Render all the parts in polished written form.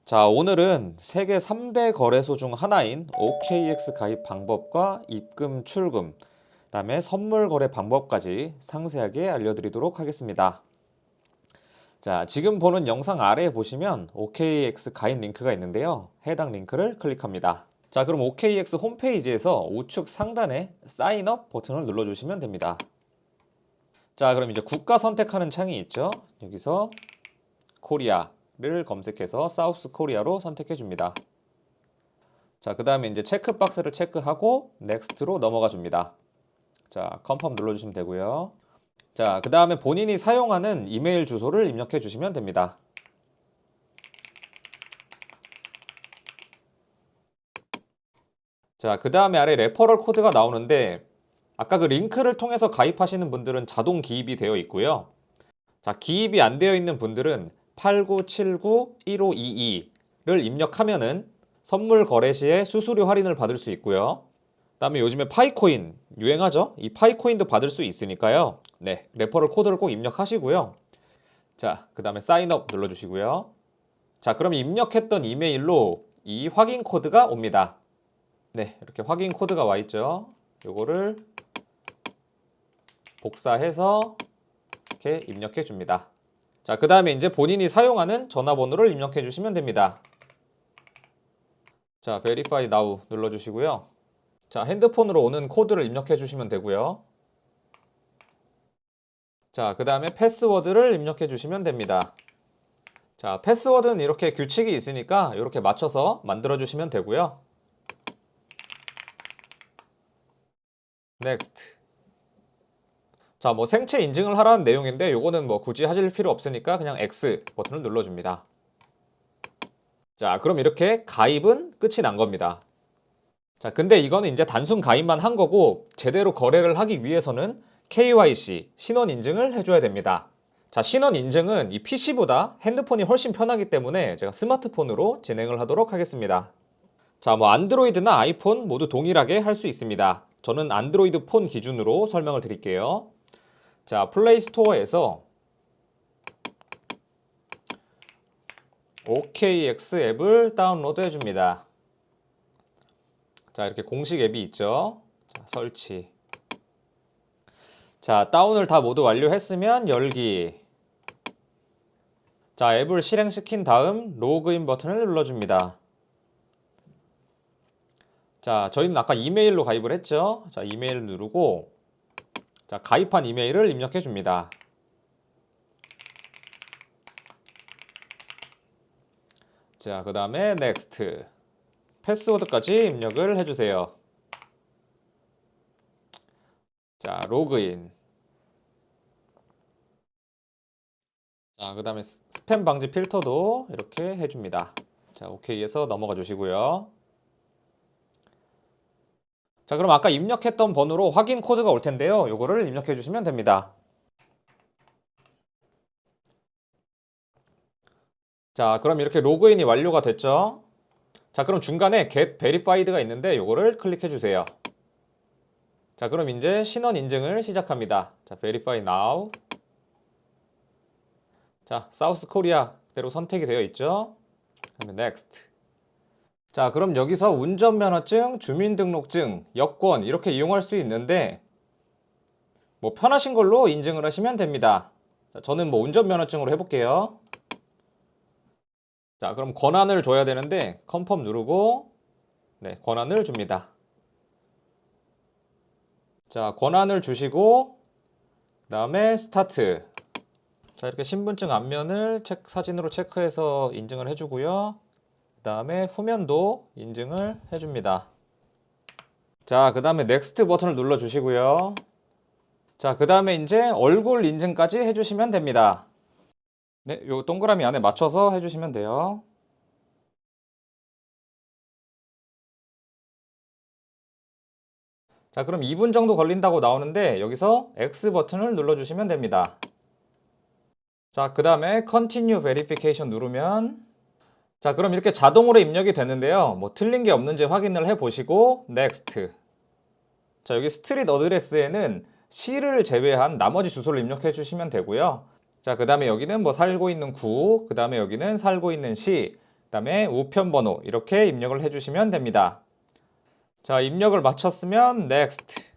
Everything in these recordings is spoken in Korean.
자, 오늘은 세계 3대 거래소 중 하나인 OKX 가입 방법과 입금, 출금, 그다음에 선물 거래 방법까지 상세하게 알려드리도록 하겠습니다. 자, 지금 보는 영상 아래에 보시면 OKX 가입 링크가 있는데요. 해당 링크를 클릭합니다. 자, 그럼 OKX 홈페이지에서 우측 상단에 사인업 버튼을 눌러주시면 됩니다. 자, 그럼 이제 국가 선택하는 창이 있죠. 여기서 코리아를 검색해서 사우스 코리아로 선택해 줍니다. 자, 그 다음에 이제 체크박스를 체크하고 넥스트로 넘어가 줍니다. 자, 컨펌 눌러주시면 되고요. 자, 그 다음에 본인이 사용하는 이메일 주소를 입력해 주시면 됩니다. 자, 그 다음에 아래 레퍼럴 코드가 나오는데 아까 그 링크를 통해서 가입하시는 분들은 자동 기입이 되어 있고요. 자, 기입이 안 되어 있는 분들은 8979-1522를 입력하면은 선물 거래 시에 수수료 할인을 받을 수 있고요. 그다음에 요즘에 파이코인 유행하죠? 이 파이코인도 받을 수 있으니까요. 네, 레퍼럴 코드를 꼭 입력하시고요. 자, 그다음에 사인업 눌러주시고요. 자, 그럼 입력했던 이메일로 이 확인 코드가 옵니다. 네, 이렇게 확인 코드가 와 있죠. 요거를 복사해서 이렇게 입력해 줍니다. 자, 그 다음에 이제 본인이 사용하는 전화번호를 입력해 주시면 됩니다. 자, Verify Now 눌러주시고요. 자, 핸드폰으로 오는 코드를 입력해 주시면 되고요. 자, 그 다음에 패스워드를 입력해 주시면 됩니다. 자, 패스워드는 이렇게 규칙이 있으니까 이렇게 맞춰서 만들어 주시면 되고요. Next. 자, 뭐 생체 인증을 하라는 내용인데 요거는 뭐 굳이 하실 필요 없으니까 그냥 X 버튼을 눌러줍니다. 자, 그럼 이렇게 가입은 끝이 난 겁니다. 자, 근데 이거는 이제 단순 가입만 한 거고 제대로 거래를 하기 위해서는 KYC, 신원 인증을 해줘야 됩니다. 자, 신원 인증은 이 PC보다 핸드폰이 훨씬 편하기 때문에 제가 스마트폰으로 진행을 하도록 하겠습니다. 자, 뭐 안드로이드나 아이폰 모두 동일하게 할 수 있습니다. 저는 안드로이드 폰 기준으로 설명을 드릴게요. 자, 플레이 스토어에서 OKX 앱을 다운로드 해줍니다. 자, 이렇게 공식 앱이 있죠. 자, 설치. 자, 다운을 다 모두 완료했으면 열기. 자, 앱을 실행시킨 다음 로그인 버튼을 눌러줍니다. 자, 저희는 아까 이메일로 가입을 했죠. 자, 이메일 누르고 자, 가입한 이메일을 입력해 줍니다. 자, 그 다음에 Next. 패스워드까지 입력을 해주세요. 자, 로그인. 자, 그 다음에 스팸 방지 필터도 이렇게 해줍니다. 자, OK에서 넘어가 주시고요. 자, 그럼 아까 입력했던 번호로 확인 코드가 올 텐데요. 요거를 입력해 주시면 됩니다. 자, 그럼 이렇게 로그인이 완료가 됐죠? 자, 그럼 중간에 Get Verified가 있는데 요거를 클릭해 주세요. 자, 그럼 이제 신원 인증을 시작합니다. 자, Verify Now. 자, 사우스 코리아 그대로 선택이 되어 있죠? 그다음에 Next. 자, 그럼 여기서 운전면허증, 주민등록증, 여권 이렇게 이용할 수 있는데 뭐 편하신 걸로 인증을 하시면 됩니다. 자, 저는 뭐 운전면허증으로 해볼게요. 자, 그럼 권한을 줘야 되는데 컨펌 누르고 네, 권한을 줍니다. 자, 권한을 주시고 그다음에 스타트. 자, 이렇게 신분증 앞면을 사진으로 체크해서 인증을 해주고요. 그다음에 후면도 인증을 해줍니다. 자, 그다음에 넥스트 버튼을 눌러 주시고요. 자, 그다음에 이제 얼굴 인증까지 해주시면 됩니다. 네, 요 동그라미 안에 맞춰서 해주시면 돼요. 자, 그럼 2분 정도 걸린다고 나오는데 여기서 X 버튼을 눌러주시면 됩니다. 자, 그 다음에 Continue Verification 누르면 자, 그럼 이렇게 자동으로 입력이 되는데요. 뭐 틀린 게 없는지 확인을 해보시고 Next. 자, 여기 스트릿 어드레스에는 시를 제외한 나머지 주소를 입력해 주시면 되고요. 자, 그 다음에 여기는 뭐 살고 있는 구, 그 다음에 여기는 살고 있는 시, 그 그다음에 우편번호 이렇게 입력을 해주시면 됩니다. 자, 입력을 마쳤으면 Next.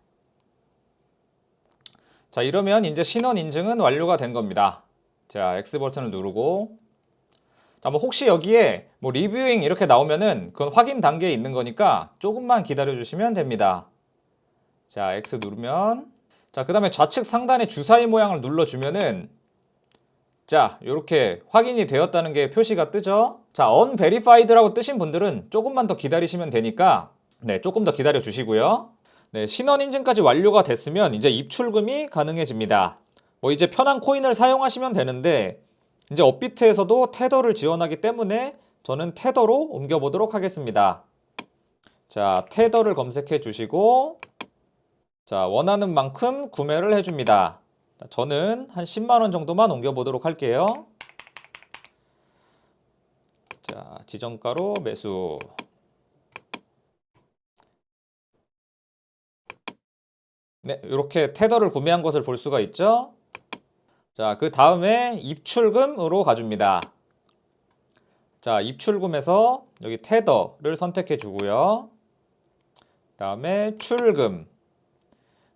자, 이러면 이제 신원 인증은 완료가 된 겁니다. 자, X 버튼을 누르고, 자, 뭐 혹시 여기에 뭐 리뷰잉 이렇게 나오면은 그건 확인 단계에 있는 거니까 조금만 기다려 주시면 됩니다. 자, X 누르면, 자, 그 다음에 좌측 상단에 주사위 모양을 눌러주면은, 자, 이렇게 확인이 되었다는 게 표시가 뜨죠. 자, unverified라고 뜨신 분들은 조금만 더 기다리시면 되니까, 네, 조금 더 기다려 주시고요. 네, 신원 인증까지 완료가 됐으면 이제 입출금이 가능해집니다. 뭐 이제 편한 코인을 사용하시면 되는데, 이제 업비트에서도 테더를 지원하기 때문에 저는 테더로 옮겨보도록 하겠습니다. 자, 테더를 검색해 주시고, 자, 원하는 만큼 구매를 해줍니다. 저는 한 10만 원 정도만 옮겨보도록 할게요. 자, 지정가로 매수. 네, 이렇게 테더를 구매한 것을 볼 수가 있죠. 자, 그 다음에 입출금으로 가줍니다. 자, 입출금에서 여기 테더를 선택해 주고요. 다음에 출금.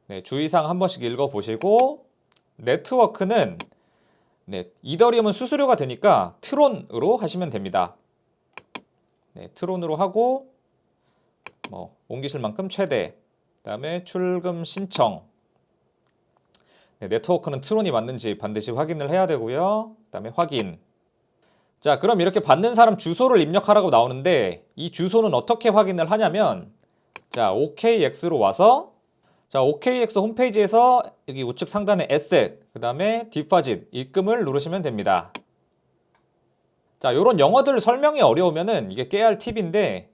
네, 주의사항 한 번씩 읽어 보시고, 네트워크는 네, 이더리움은 수수료가 되니까 트론으로 하시면 됩니다. 네, 트론으로 하고 뭐 옮기실 만큼 최대. 그다음에 출금 신청. 네, 네트워크는 트론이 맞는지 반드시 확인을 해야 되고요. 그다음에 확인. 자, 그럼 이렇게 받는 사람 주소를 입력하라고 나오는데 이 주소는 어떻게 확인을 하냐면, 자, OKX로 와서, 자, OKX 홈페이지에서 여기 우측 상단에 에셋, 그 다음에 디파짓, 입금을 누르시면 됩니다. 자, 요런 영어들 설명이 어려우면은 이게 깨야 할 팁인데,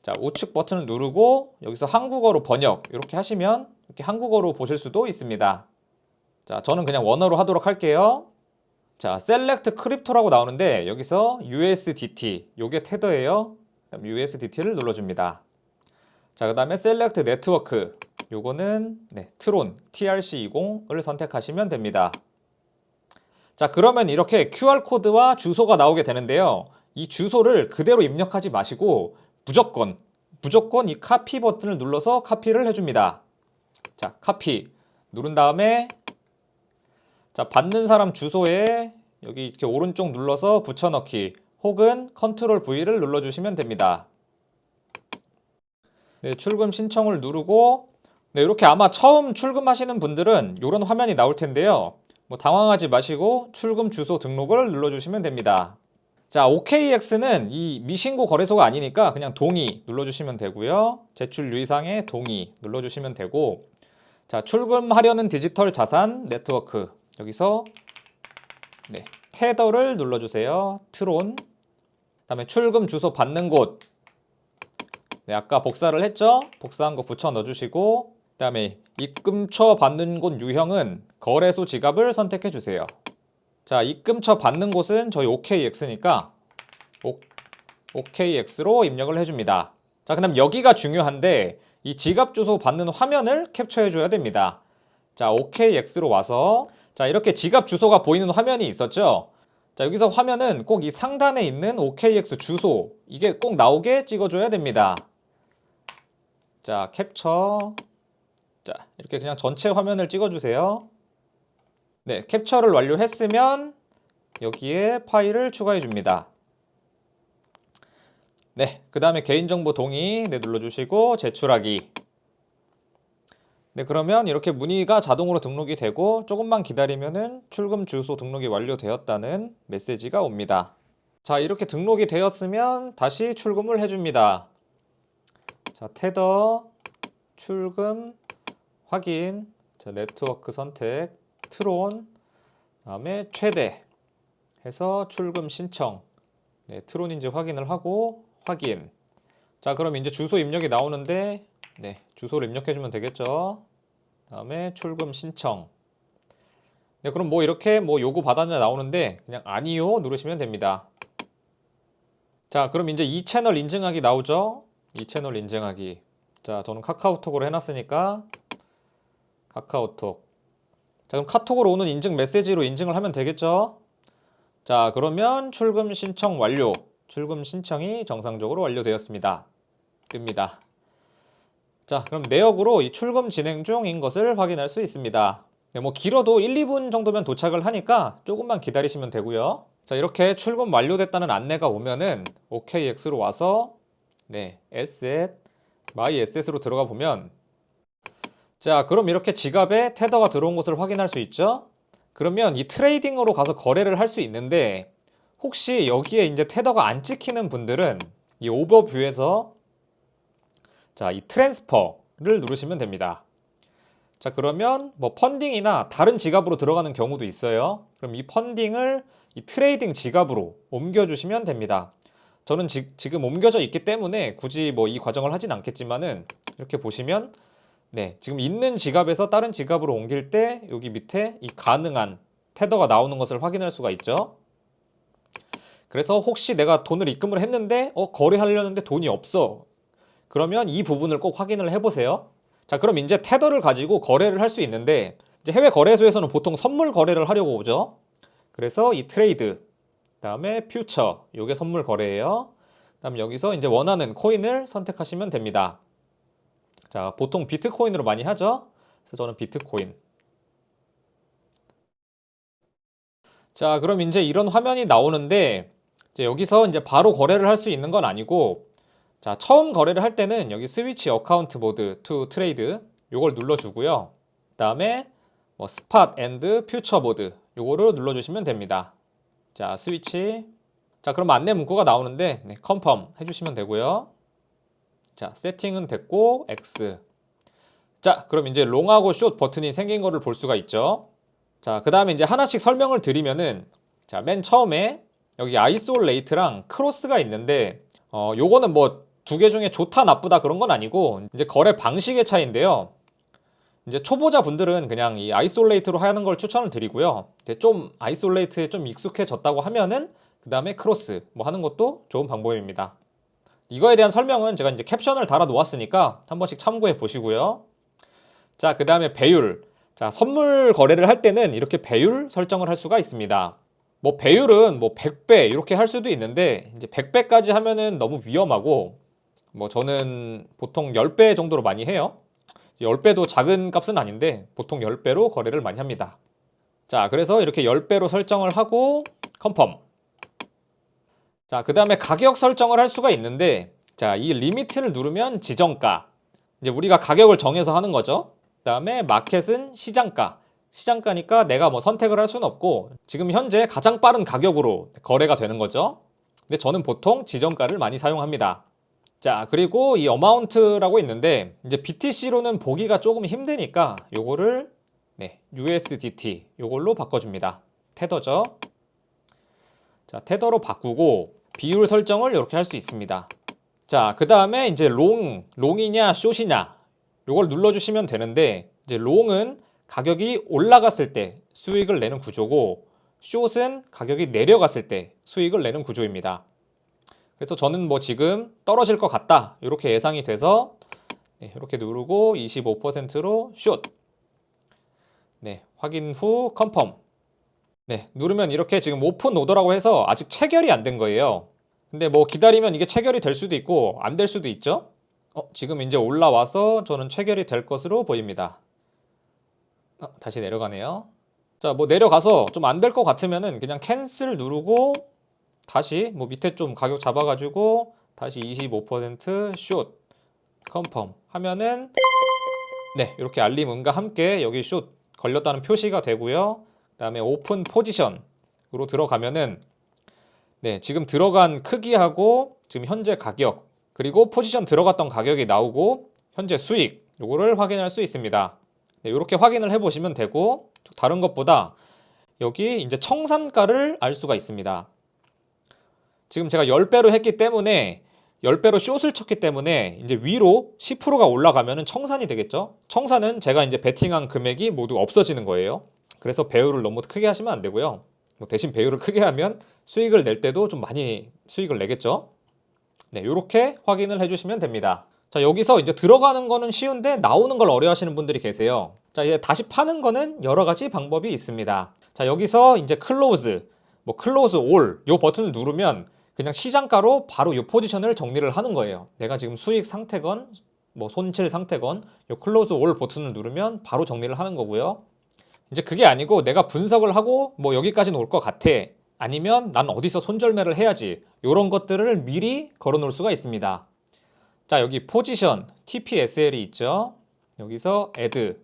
자, 우측 버튼을 누르고 여기서 한국어로 번역 이렇게 하시면 이렇게 한국어로 보실 수도 있습니다. 자, 저는 그냥 원어로 하도록 할게요. 자, Select Crypto라고 나오는데 여기서 USDT, 요게 테더예요. 그다음 USDT를 눌러줍니다. 자, 그 다음에 Select Network, 요거는 네, 트론 TRC20을 선택하시면 됩니다. 자, 그러면 이렇게 QR코드와 주소가 나오게 되는데요. 이 주소를 그대로 입력하지 마시고 무조건 이 카피 버튼을 눌러서 카피를 해줍니다. 자, 카피 누른 다음에, 자, 받는 사람 주소에 여기 이렇게 오른쪽 눌러서 붙여넣기 혹은 컨트롤 V를 눌러주시면 됩니다. 네, 출금 신청을 누르고, 네, 이렇게 아마 처음 출금하시는 분들은 이런 화면이 나올 텐데요. 뭐 당황하지 마시고 출금 주소 등록을 눌러주시면 됩니다. 자, OKX는 이 미신고 거래소가 아니니까 그냥 동의 눌러주시면 되고요. 제출 유의사항에 동의 눌러주시면 되고, 자, 출금하려는 디지털 자산 네트워크 여기서 네, 테더를 눌러주세요. 트론. 그다음에 출금 주소 받는 곳. 네, 아까 복사를 했죠? 복사한 거 붙여 넣어주시고, 그 다음에 입금처 받는 곳 유형은 거래소 지갑을 선택해 주세요. 자, 입금처 받는 곳은 저희 OKX니까 OKX로 입력을 해줍니다. 자, 그 다음 여기가 중요한데 이 지갑 주소 받는 화면을 캡처해 줘야 됩니다. 자, OKX로 와서, 자, 이렇게 지갑 주소가 보이는 화면이 있었죠? 자, 여기서 화면은 꼭 이 상단에 있는 OKX 주소, 이게 꼭 나오게 찍어줘야 됩니다. 자, 캡처. 자, 이렇게 그냥 전체 화면을 찍어주세요. 네, 캡처를 완료했으면 여기에 파일을 추가해 줍니다. 네, 그 다음에 개인정보 동의 네, 눌러주시고 제출하기. 네, 그러면 이렇게 문의가 자동으로 등록이 되고 조금만 기다리면은 출금 주소 등록이 완료되었다는 메시지가 옵니다. 자, 이렇게 등록이 되었으면 다시 출금을 해줍니다. 자, 테더, 출금, 확인, 자, 네트워크 선택, 트론, 다음에 최대 해서 출금 신청. 네, 트론인지 확인을 하고 확인. 자, 그럼 이제 주소 입력이 나오는데 네, 주소를 입력해 주면 되겠죠. 다음에 출금 신청. 네, 그럼 뭐 이렇게 뭐 요구 받았냐 나오는데 그냥 아니요 누르시면 됩니다. 자, 그럼 이제 이 채널 인증하기 나오죠. 이 채널 인증하기. 자, 저는 카카오톡으로 해놨으니까 카카오톡. 자, 그럼 카톡으로 오는 인증 메시지로 인증을 하면 되겠죠. 자, 그러면 출금 신청 완료. 출금 신청이 정상적으로 완료되었습니다. 뜹니다. 자, 그럼 내역으로 이 출금 진행 중인 것을 확인할 수 있습니다. 네, 뭐 길어도 1, 2분 정도면 도착을 하니까 조금만 기다리시면 되고요. 자, 이렇게 출금 완료됐다는 안내가 오면은 OKX로 와서 네, Asset, My Assets로 들어가 보면 자, 그럼 이렇게 지갑에 테더가 들어온 것을 확인할 수 있죠? 그러면 이 트레이딩으로 가서 거래를 할 수 있는데 혹시 여기에 이제 테더가 안 찍히는 분들은 이 오버뷰에서 자, 이 트랜스퍼를 누르시면 됩니다. 자, 그러면 뭐 펀딩이나 다른 지갑으로 들어가는 경우도 있어요. 그럼 이 펀딩을 이 트레이딩 지갑으로 옮겨주시면 됩니다. 저는 지금 옮겨져 있기 때문에 굳이 뭐 이 과정을 하진 않겠지만은 이렇게 보시면 네, 지금 있는 지갑에서 다른 지갑으로 옮길 때 여기 밑에 이 가능한 테더가 나오는 것을 확인할 수가 있죠. 그래서 혹시 내가 돈을 입금을 했는데 거래하려는데 돈이 없어. 그러면 이 부분을 꼭 확인을 해보세요. 자, 그럼 이제 테더를 가지고 거래를 할 수 있는데 이제 해외 거래소에서는 보통 선물 거래를 하려고 오죠. 그래서 이 트레이드, 그다음에 퓨처, 요게 선물 거래예요. 그다음 여기서 이제 원하는 코인을 선택하시면 됩니다. 자, 보통 비트코인으로 많이 하죠. 그래서 저는 비트코인. 자, 그럼 이제 이런 화면이 나오는데 이제 여기서 이제 바로 거래를 할 수 있는 건 아니고 자, 처음 거래를 할 때는 여기 스위치 어카운트 모드 투 트레이드 요걸 눌러주고요. 그다음에 뭐 스팟 앤드 퓨처 모드 요거를 눌러주시면 됩니다. 자, 스위치. 자, 그럼 안내 문구가 나오는데 네, 컨펌 해주시면 되고요. 자, 세팅은 됐고 X. 자, 그럼 이제 롱하고 숏 버튼이 생긴 거를 볼 수가 있죠. 자, 그 다음에 이제 하나씩 설명을 드리면은 자, 맨 처음에 여기 아이솔레이트랑 크로스가 있는데 요거는 뭐 두 개 중에 좋다 나쁘다 그런 건 아니고 이제 거래 방식의 차이인데요. 이제 초보자 분들은 그냥 이 아이솔레이트로 하는 걸 추천을 드리고요. 좀 아이솔레이트에 좀 익숙해졌다고 하면은 그 다음에 크로스 뭐 하는 것도 좋은 방법입니다. 이거에 대한 설명은 제가 이제 캡션을 달아 놓았으니까 한 번씩 참고해 보시고요. 자, 그 다음에 배율. 자, 선물 거래를 할 때는 이렇게 배율 설정을 할 수가 있습니다. 뭐 배율은 뭐 100배 이렇게 할 수도 있는데 이제 100배까지 하면은 너무 위험하고 뭐 저는 보통 10배 정도로 많이 해요. 10배도 작은 값은 아닌데 보통 10배로 거래를 많이 합니다. 자, 그래서 이렇게 10배로 설정을 하고 컨펌. 자, 그 다음에 가격 설정을 할 수가 있는데 자, 이 리미트를 누르면 지정가. 이제 우리가 가격을 정해서 하는 거죠. 그 다음에 마켓은 시장가. 시장가니까 내가 뭐 선택을 할 수는 없고 지금 현재 가장 빠른 가격으로 거래가 되는 거죠. 근데 저는 보통 지정가를 많이 사용합니다. 자, 그리고 이 어마운트라고 있는데 이제 BTC로는 보기가 조금 힘드니까 요거를 네, USDT 요걸로 바꿔줍니다. 테더죠. 자, 테더로 바꾸고 비율 설정을 이렇게 할 수 있습니다. 자, 그 다음에 이제 롱이냐 숏이냐 요걸 눌러주시면 되는데 이제 롱은 가격이 올라갔을 때 수익을 내는 구조고 숏은 가격이 내려갔을 때 수익을 내는 구조입니다. 그래서 저는 뭐 지금 떨어질 것 같다 이렇게 예상이 돼서 네, 이렇게 누르고 25%로 숏. 네, 확인 후 컨펌. 네, 누르면 이렇게 지금 오픈 오더라고 해서 아직 체결이 안 된 거예요. 근데 뭐 기다리면 이게 체결이 될 수도 있고 안 될 수도 있죠. 지금 이제 올라와서 저는 체결이 될 것으로 보입니다. 다시 내려가네요. 자, 뭐 내려가서 좀 안 될 것 같으면은 그냥 캔슬 누르고 다시 뭐 밑에 좀 가격 잡아가지고 다시 25%숏 컨펌 하면은 네, 이렇게 알림 음과 함께 여기 숏 걸렸다는 표시가 되고요. 그다음에 오픈 포지션으로 들어가면은 네, 지금 들어간 크기하고 지금 현재 가격 그리고 포지션 들어갔던 가격이 나오고 현재 수익 요거를 확인할 수 있습니다. 네, 이렇게 확인을 해 보시면 되고 다른 것보다 여기 이제 청산가를 알 수가 있습니다. 지금 제가 10배로 했기 때문에 10배로 숏을 쳤기 때문에 이제 위로 10%가 올라가면 청산이 되겠죠. 청산은 제가 이제 베팅한 금액이 모두 없어지는 거예요. 그래서 배율을 너무 크게 하시면 안 되고요. 뭐 대신 배율을 크게 하면 수익을 낼 때도 좀 많이 수익을 내겠죠. 네, 이렇게 확인을 해주시면 됩니다. 자, 여기서 이제 들어가는 거는 쉬운데 나오는 걸 어려워하시는 분들이 계세요. 자, 이제 다시 파는 거는 여러 가지 방법이 있습니다. 자, 여기서 이제 클로즈, 뭐 클로즈 올 요 버튼을 누르면 그냥 시장가로 바로 이 포지션을 정리를 하는 거예요. 내가 지금 수익 상태건 뭐 손실 상태건 이 클로즈 올 버튼을 누르면 바로 정리를 하는 거고요. 이제 그게 아니고 내가 분석을 하고 뭐 여기까지는 올 것 같아. 아니면 난 어디서 손절매를 해야지. 이런 것들을 미리 걸어 놓을 수가 있습니다. 자, 여기 포지션 TPSL이 있죠. 여기서 add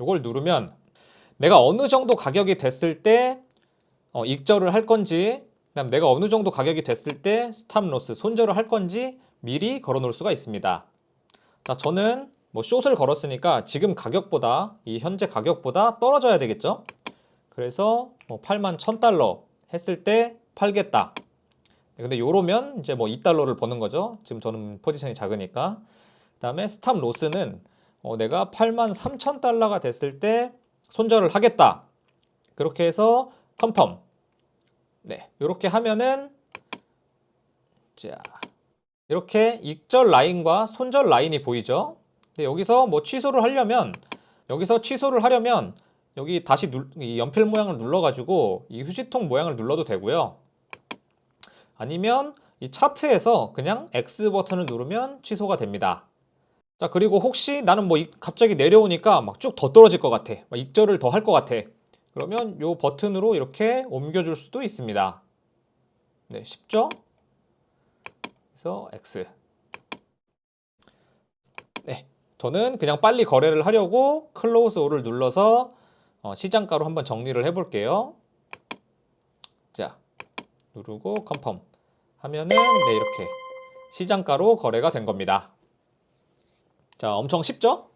이걸 누르면 내가 어느 정도 가격이 됐을 때 익절을 할 건지, 그다음 내가 어느 정도 가격이 됐을 때 스탑 로스 손절을 할 건지 미리 걸어 놓을 수가 있습니다. 자, 저는 뭐 숏을 걸었으니까 지금 가격보다 이 현재 가격보다 떨어져야 되겠죠. 그래서 뭐 81,000달러 했을 때 팔겠다. 근데 요러면 이제 뭐 2달러를 버는 거죠. 지금 저는 포지션이 작으니까. 그다음에 스탑 로스는 내가 83,000달러가 됐을 때 손절을 하겠다. 그렇게 해서 컨펌. 네, 이렇게 하면은 자, 이렇게 익절 라인과 손절 라인이 보이죠? 근데 여기서 뭐 취소를 하려면 여기 다시 이 연필 모양을 눌러가지고 이 휴지통 모양을 눌러도 되고요. 아니면 이 차트에서 그냥 X 버튼을 누르면 취소가 됩니다. 자, 그리고 혹시 나는 뭐 갑자기 내려오니까 막 쭉 더 떨어질 것 같아. 막 익절을 더 할 것 같아. 그러면 이 버튼으로 이렇게 옮겨줄 수도 있습니다. 네, 쉽죠? 그래서 X. 네, 저는 그냥 빨리 거래를 하려고 클로즈 올을 눌러서 시장가로 한번 정리를 해볼게요. 자, 누르고 컨펌 하면은 네, 이렇게 시장가로 거래가 된 겁니다. 자, 엄청 쉽죠?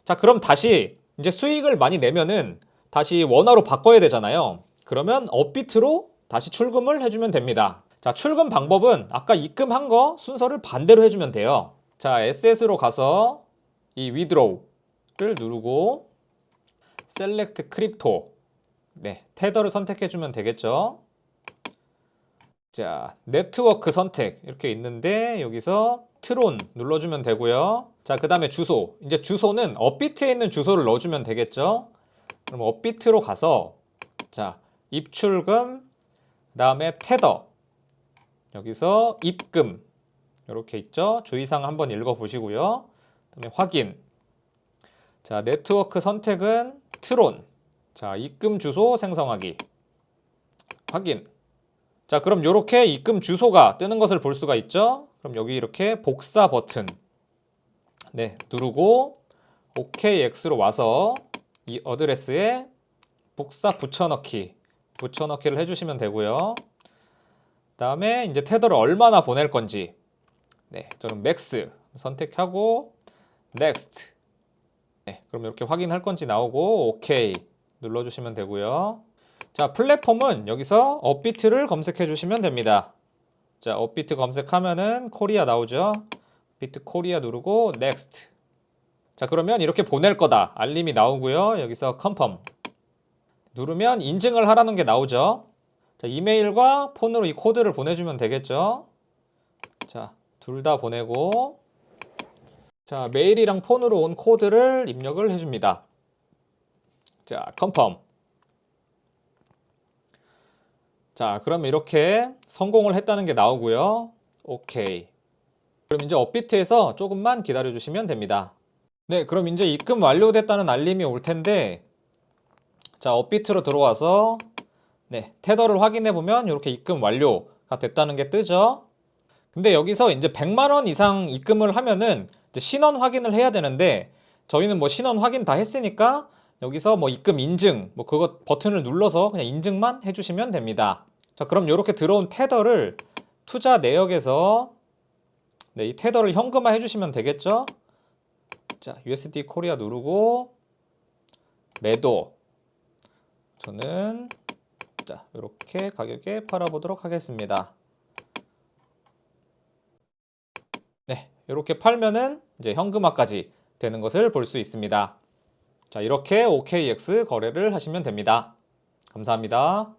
자, 그럼 다시 이제 수익을 많이 내면은 다시 원화로 바꿔야 되잖아요. 그러면 업비트로 다시 출금을 해주면 됩니다. 자, 출금 방법은 아까 입금한 거 순서를 반대로 해주면 돼요. 자, SS로 가서 이 withdraw를 누르고 select crypto. 네, 테더를 선택해주면 되겠죠. 자, 네트워크 선택 이렇게 있는데 여기서 트론 눌러주면 되고요. 자, 그 다음에 주소. 이제 주소는 업비트에 있는 주소를 넣어주면 되겠죠. 그럼 업비트로 가서 자, 입출금, 그 다음에 테더, 여기서 입금 이렇게 있죠. 주의사항 한번 읽어보시고요. 그 다음에 확인. 자, 네트워크 선택은 트론. 자, 입금 주소 생성하기. 확인. 자, 그럼 이렇게 입금 주소가 뜨는 것을 볼 수가 있죠. 그럼 여기 이렇게 복사 버튼 네, 누르고 OKX로 와서 이 어드레스에 복사 붙여넣기를 해주시면 되고요. 다음에 이제 테더를 얼마나 보낼 건지 네, 저는 맥스 선택하고 넥스트. 네, 그럼 이렇게 확인할 건지 나오고 오케이 눌러주시면 되고요. 자, 플랫폼은 여기서 업비트를 검색해 주시면 됩니다. 자, 업비트 검색하면은 코리아 나오죠. 비트 코리아 누르고 넥스트. 자, 그러면 이렇게 보낼 거다 알림이 나오고요. 여기서 컨펌 누르면 인증을 하라는 게 나오죠. 자, 이메일과 폰으로 이 코드를 보내주면 되겠죠. 자, 둘 다 보내고 자, 메일이랑 폰으로 온 코드를 입력을 해줍니다. 자, 컨펌. 자, 그럼 이렇게 성공을 했다는 게 나오고요. 오케이. 그럼 이제 업비트에서 조금만 기다려 주시면 됩니다. 네, 그럼 이제 입금 완료됐다는 알림이 올 텐데 자, 업비트로 들어와서 네, 테더를 확인해 보면 이렇게 입금 완료가 됐다는 게 뜨죠. 근데 여기서 이제 100만 원 이상 입금을 하면은 이제 신원 확인을 해야 되는데 저희는 뭐 신원 확인 다 했으니까 여기서 뭐 입금 인증 뭐 그거 버튼을 눌러서 그냥 인증만 해주시면 됩니다. 자, 그럼 이렇게 들어온 테더를 투자 내역에서 네, 이 테더를 현금화 해주시면 되겠죠. 자, USD 코리아 누르고 매도. 저는 자, 이렇게 가격에 팔아보도록 하겠습니다. 네, 이렇게 팔면은 이제 현금화까지 되는 것을 볼 수 있습니다. 자, 이렇게 OKX 거래를 하시면 됩니다. 감사합니다.